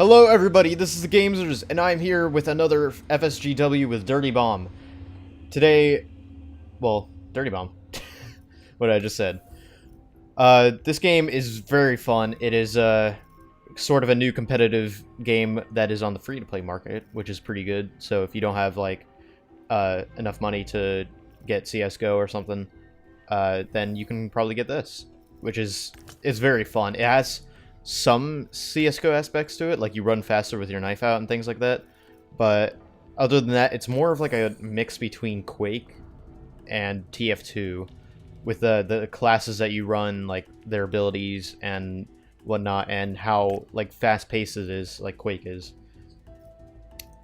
Hello everybody, this is TheGamzers, and I'm here with another FSGW with Dirty Bomb. Today, well, Dirty Bomb, what I just said. This game is very fun. It is sort of a new competitive game that is on the free-to-play market, which is pretty good. So if you don't have, like, enough money to get CSGO or something, then you can probably get this, which is very fun. It has some CSGO aspects to it, like you run faster with your knife out and things like that, but other than that, it's more of like a mix between Quake and TF2, with the classes that you run, like their abilities and whatnot, and how like fast-paced it is, like Quake is.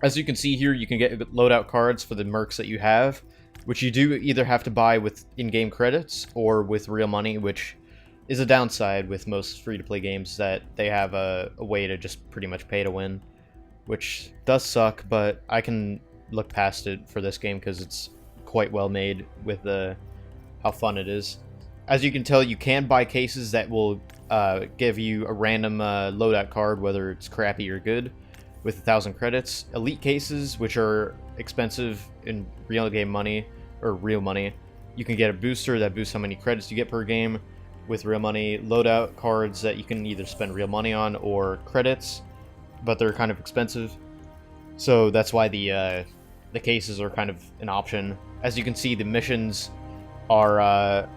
As you can see here, you can get loadout cards for the mercs that you have, which you do either have to buy with in-game credits or with real money, which is a downside with most free-to-play games, that they have a way to just pretty much pay to win, which does suck, but I can look past it for this game because it's quite well made with how fun it is. As you can tell, you can buy cases that will give you a random loadout card, whether it's crappy or good, with 1,000 credits. Elite cases, which are expensive in real game money, or real money, you can get a booster that boosts how many credits you get per game with real money. Loadout cards that you can either spend real money on or credits, but they're kind of expensive. So that's why the cases are kind of an option. As you can see, the missions are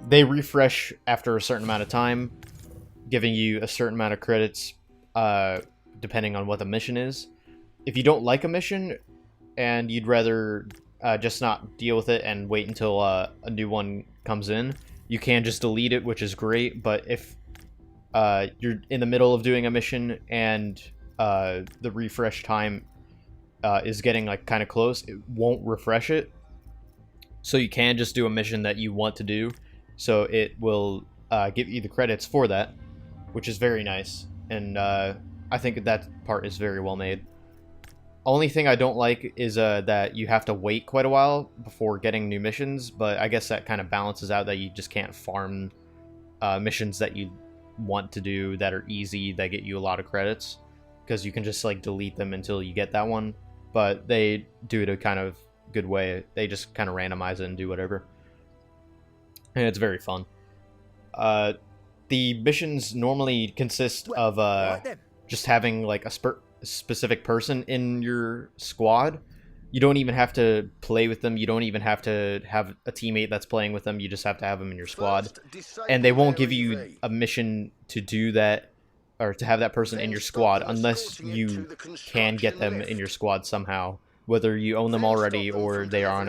they refresh after a certain amount of time, giving you a certain amount of credits depending on what the mission is. If you don't like a mission and you'd rather just not deal with it and wait until a new one comes in, you can just delete it, which is great. But if you're in the middle of doing a mission and the refresh time is getting like kind of close, it won't refresh it. So you can just do a mission that you want to do, so it will give you the credits for that, which is very nice. And I think that part is very well made. Only thing I don't like is that you have to wait quite a while before getting new missions, but I guess that kind of balances out that you just can't farm missions that you want to do that are easy, that get you a lot of credits, because you can just like delete them until you get that one. But they do it a kind of good way. They just kind of randomize it and do whatever, and it's very fun. The missions normally consist of just having like a specific person in your squad. You don't even have to play with them. You don't even have to have a teammate that's playing with them. You just have to have them in your squad. And they won't give you a mission to do that, or to have that person in your squad, unless you can get them in your squad somehow, whether you own them already or they are on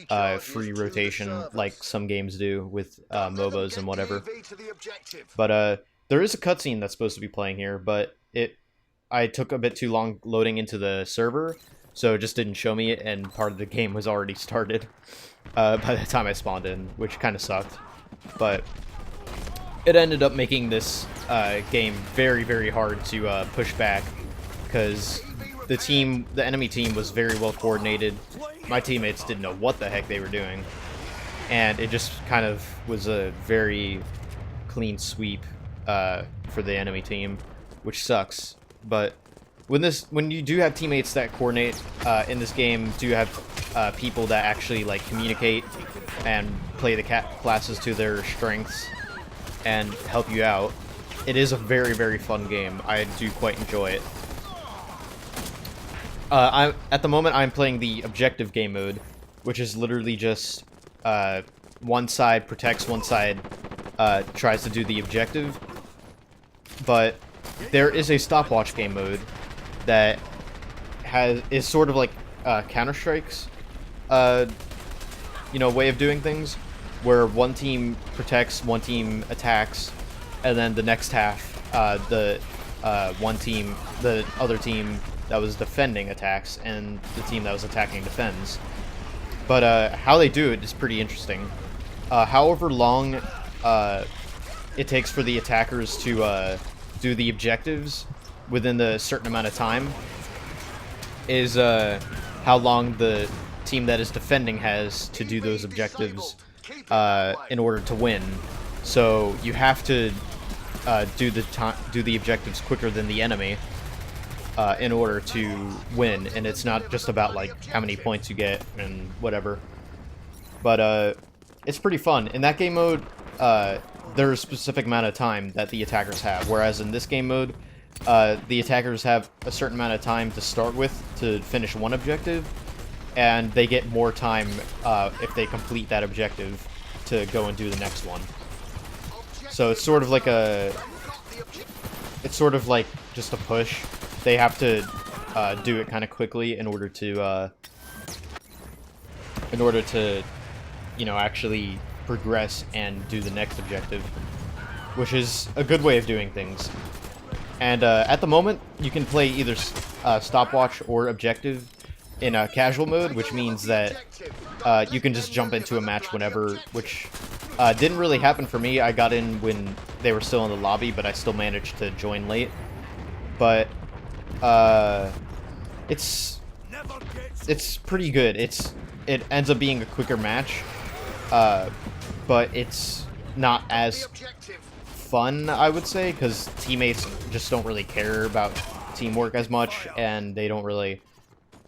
a free rotation like some games do with MOBAs and whatever. But there is a cutscene that's supposed to be playing here, but I took a bit too long loading into the server, so it just didn't show me it, and part of the game was already started by the time I spawned in, which kind of sucked. But it ended up making this game very, very hard to push back, because the enemy team was very well coordinated. My teammates didn't know what the heck they were doing, and it just kind of was a very clean sweep for the enemy team, which sucks. But when you do have teammates that coordinate in this game, do you have people that actually like communicate and play the classes to their strengths and help you out, it is a very, very fun game. I do quite enjoy it. At the moment, I'm playing the objective game mode, which is literally just one side protects, one side tries to do the objective. But there is a stopwatch game mode that is sort of like Counter-Strike's way of doing things, where one team protects, one team attacks, and then the next half, the other team that was defending attacks, and the team that was attacking defends. But how they do it is pretty interesting. However long it takes for the attackers to do the objectives within the certain amount of time is how long the team that is defending has to do those objectives in order to win. So you have to do the objectives quicker than the enemy, in order to win, and it's not just about like how many points you get and whatever. But it's pretty fun. In that game mode, there's a specific amount of time that the attackers have, whereas in this game mode, the attackers have a certain amount of time to start with to finish one objective, and they get more time if they complete that objective to go and do the next one. So it's sort of like just a push. They have to do it kind of quickly in order to you know, actually progress and do the next objective, which is a good way of doing things. And at the moment, you can play either stopwatch or objective in a casual mode, which means that you can just jump into a match whenever, which didn't really happen for me. I got in when they were still in the lobby, but I still managed to join late. But it's pretty good. It ends up being a quicker match, but it's not as fun, I would say, because teammates just don't really care about teamwork as much, and they don't really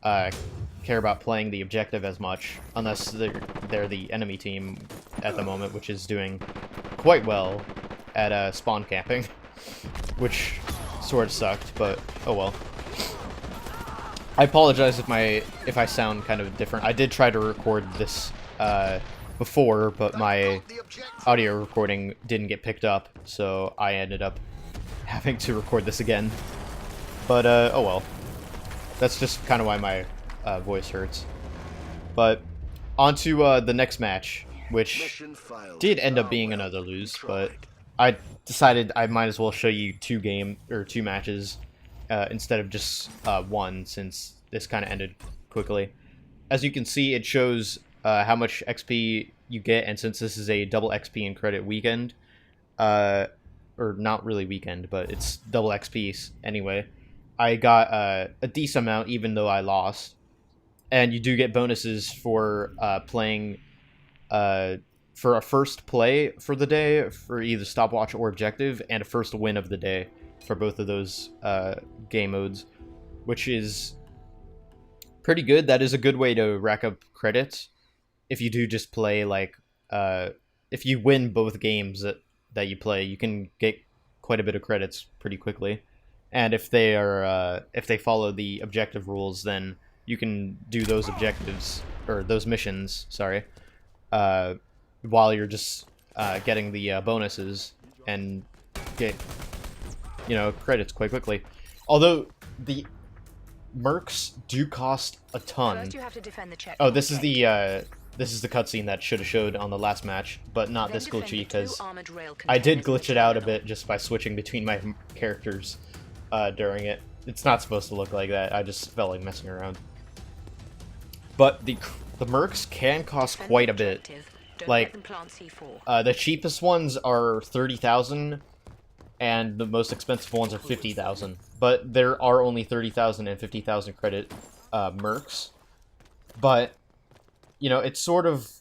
care about playing the objective as much, unless they're the enemy team at the moment, which is doing quite well at spawn camping, which sort of sucked, but oh well. I apologize if I sound kind of different. I did try to record this before, but my audio recording didn't get picked up, so I ended up having to record this again. But oh well. That's just kind of why my voice hurts. But on to the next match, which did end up being another lose, but I decided I might as well show you two matches instead of just one, since this kind of ended quickly. As you can see, it shows how much XP you get, and since this is a double XP and credit weekend, or not really weekend, but it's double XP anyway, I got a decent amount even though I lost. And you do get bonuses for playing for a first play for the day for either stopwatch or objective, and a first win of the day for both of those game modes, which is pretty good. That is a good way to rack up credits if you do just play, like, if you win both games that you play, you can get quite a bit of credits pretty quickly. And if they are if they follow the objective rules, then you can do those objectives, or those missions, sorry, while you're just getting the bonuses and get, you know, credits quite quickly. Although the mercs do cost a ton. First you have to defend the oh, this is the cutscene that should have showed on the last match, but not this glitchy, because I did glitch it out a bit just by switching between my characters during it. It's not supposed to look like that. I just felt like messing around. But the mercs can cost quite a bit. Like, the cheapest ones are 30,000, and the most expensive ones are 50,000. But there are only 30,000 and 50,000 credit mercs. But, you know, it's sort of...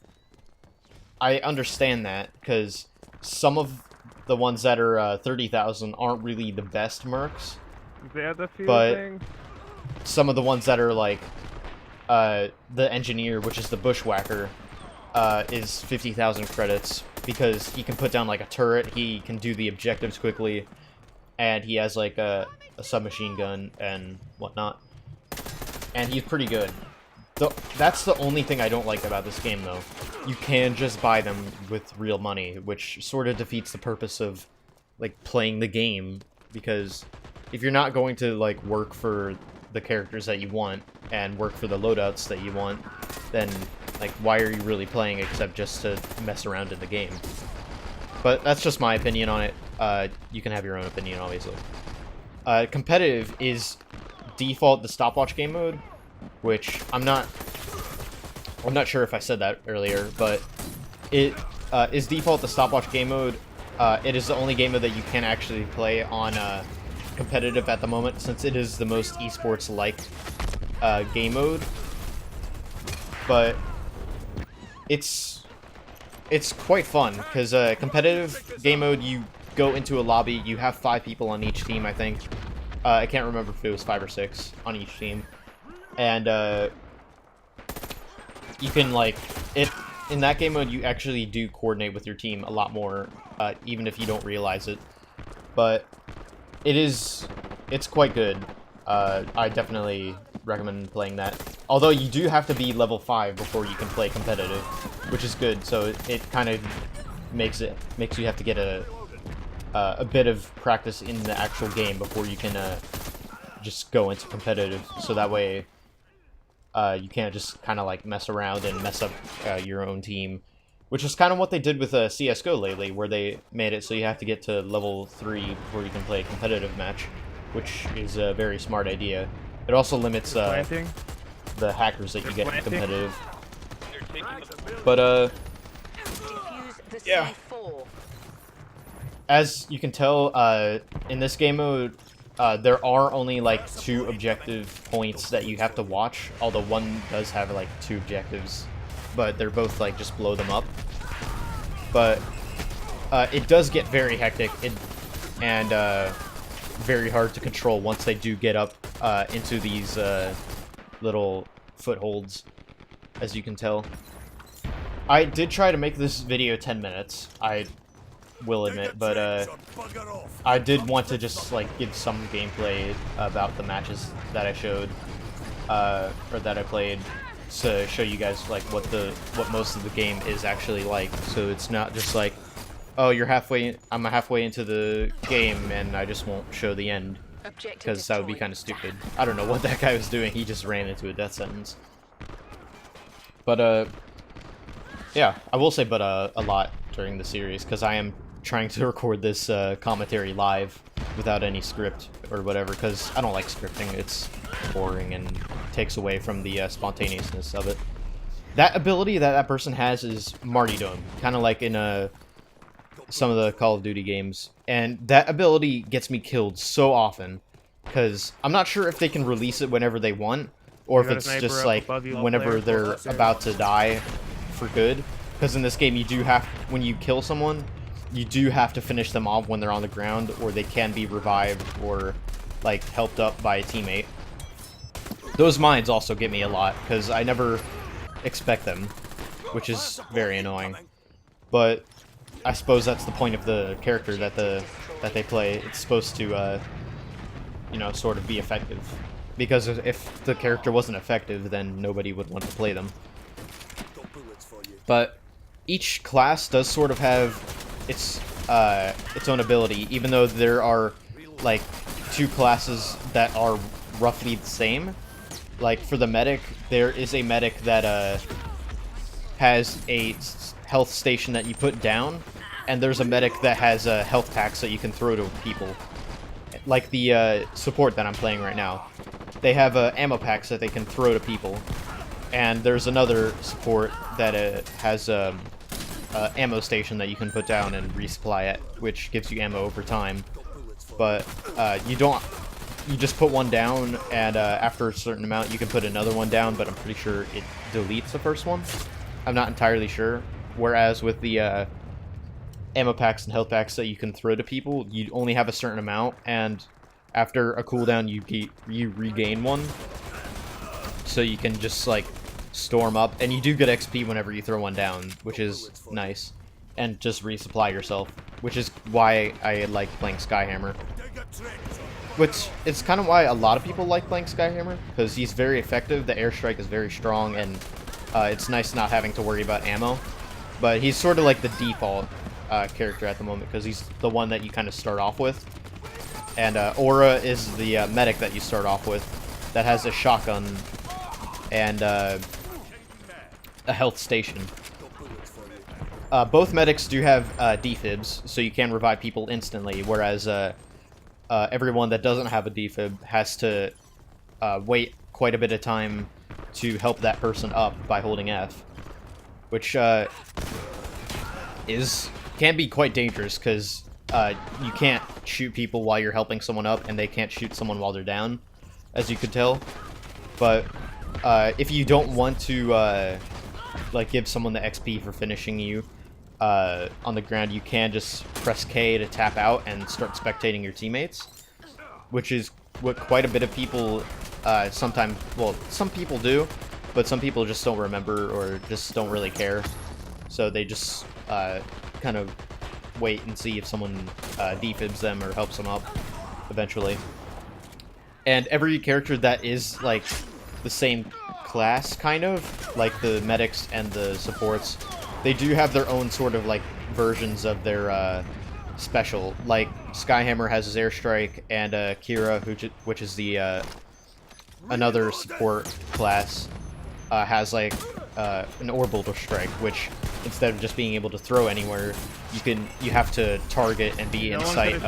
I understand that, because some of the ones that are 30,000 aren't really the best mercs. They're the but thing. Some of the ones that are like the engineer, which is the bushwhacker, is 50,000 credits, because he can put down like a turret, he can do the objectives quickly, and he has like a submachine gun and whatnot, and he's pretty good. That's the only thing I don't like about this game, though. You can just buy them with real money, which sort of defeats the purpose of like playing the game, because if you're not going to like work for the characters that you want and work for the loadouts that you want, then like why are you really playing except just to mess around in the game? But that's just my opinion on it. You can have your own opinion, obviously. Competitive is default the stopwatch game mode, which I'm not sure if I said that earlier, but it is default the stopwatch game mode. It is the only game mode that you can actually play on competitive at the moment, since it is the most esports-like game mode. But it's quite fun, because competitive game mode, you go into a lobby, you have 5 people on each team, I think, I can't remember if it was 5 or 6 on each team. And you can, like, in that game mode, you actually do coordinate with your team a lot more, even if you don't realize it. But it's quite good. I definitely recommend playing that. Although you do have to be level 5 before you can play competitive, which is good. So it kind of makes you have to get a bit of practice in the actual game before you can just go into competitive. So that way you can't just kind of like mess around and mess up your own team, which is kind of what they did with CS:GO lately, where they made it so you have to get to level 3 before you can play a competitive match, which is a very smart idea. It also limits the hackers that you get in competitive. But yeah. As you can tell, in this game mode, there are only like 2 objective points that you have to watch, although one does have like 2 objectives, but they're both like just blow them up. But it does get very hectic and very hard to control once they do get up into these little footholds, as you can tell. I did try to make this video 10 minutes, I will admit, but I did want to just like give some gameplay about the matches that I showed, or that I played, to show you guys like what most of the game is actually like. So it's not just like, oh, I'm halfway into the game and I just won't show the end, because that would be kind of stupid. I don't know what that guy was doing. He just ran into a death sentence. But yeah, I will say but a lot during the series, because I am trying to record this commentary live without any script or whatever, because I don't like scripting. It's boring and takes away from the spontaneousness of it. That ability that person has is martyrdom, kind of like in some of the Call of Duty games, and that ability gets me killed so often, because I'm not sure if they can release it whenever they want, or if it's just like whenever they're about to die for good. Because in this game, you do have, when you kill someone, you do have to finish them off when they're on the ground, or they can be revived or like helped up by a teammate. Those mines also get me a lot, because I never expect them, which is very annoying. But I suppose that's the point of the character that they play. It's supposed to, you know, sort of be effective. Because if the character wasn't effective, then nobody would want to play them. But each class does sort of have its own ability, even though there are like 2 classes that are roughly the same. Like for the medic, there is a medic that has a health station that you put down, and there's a medic that has health packs that you can throw to people. Like the support that I'm playing right now, they have ammo packs that they can throw to people. And there's another support that has ammo station that you can put down and resupply it, which gives you ammo over time. But you just put one down, and after a certain amount you can put another one down, but I'm pretty sure it deletes the first one. I'm not entirely sure. Whereas with the ammo packs and health packs that you can throw to people, you only have a certain amount, and after a cooldown you regain one. So you can just like storm up, and you do get XP whenever you throw one down, which is nice, and just resupply yourself, which is why I like playing Skyhammer. Which is kind of why a lot of people like playing Skyhammer, because he's very effective, the airstrike is very strong, and it's nice not having to worry about ammo. But he's sort of like the default character at the moment, because he's the one that you kind of start off with. And Aura is the medic that you start off with, that has a shotgun and a health station. Both medics do have defibs, so you can revive people instantly, whereas everyone that doesn't have a defib has to wait quite a bit of time to help that person up by holding F, which can be quite dangerous, because you can't shoot people while you're helping someone up, and they can't shoot someone while they're down, as you could tell. But if you don't want to like give someone the XP for finishing you on the ground, you can just press K to tap out and start spectating your teammates, which is what quite a bit of people sometimes, well, some people do, but some people just don't remember or just don't really care. So they just kind of wait and see if someone defibs them or helps them up eventually. And every character that is like the same class, kind of, like the medics and the supports, they do have their own sort of like versions of their special. Like Skyhammer has his airstrike, and Kira, which is the another support class, has like an orbital strike, which instead of just being able to throw anywhere, you have to target and be in sight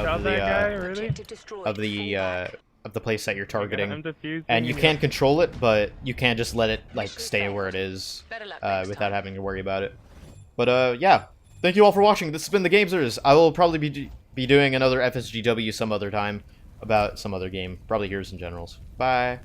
of the place that you're targeting, and you can control it, but you can't just let it like stay where it is without having to worry about it. But yeah, thank you all for watching. This has been TheGamzers. I will probably be doing another FSGW some other time about some other game, probably Heroes and Generals. Bye.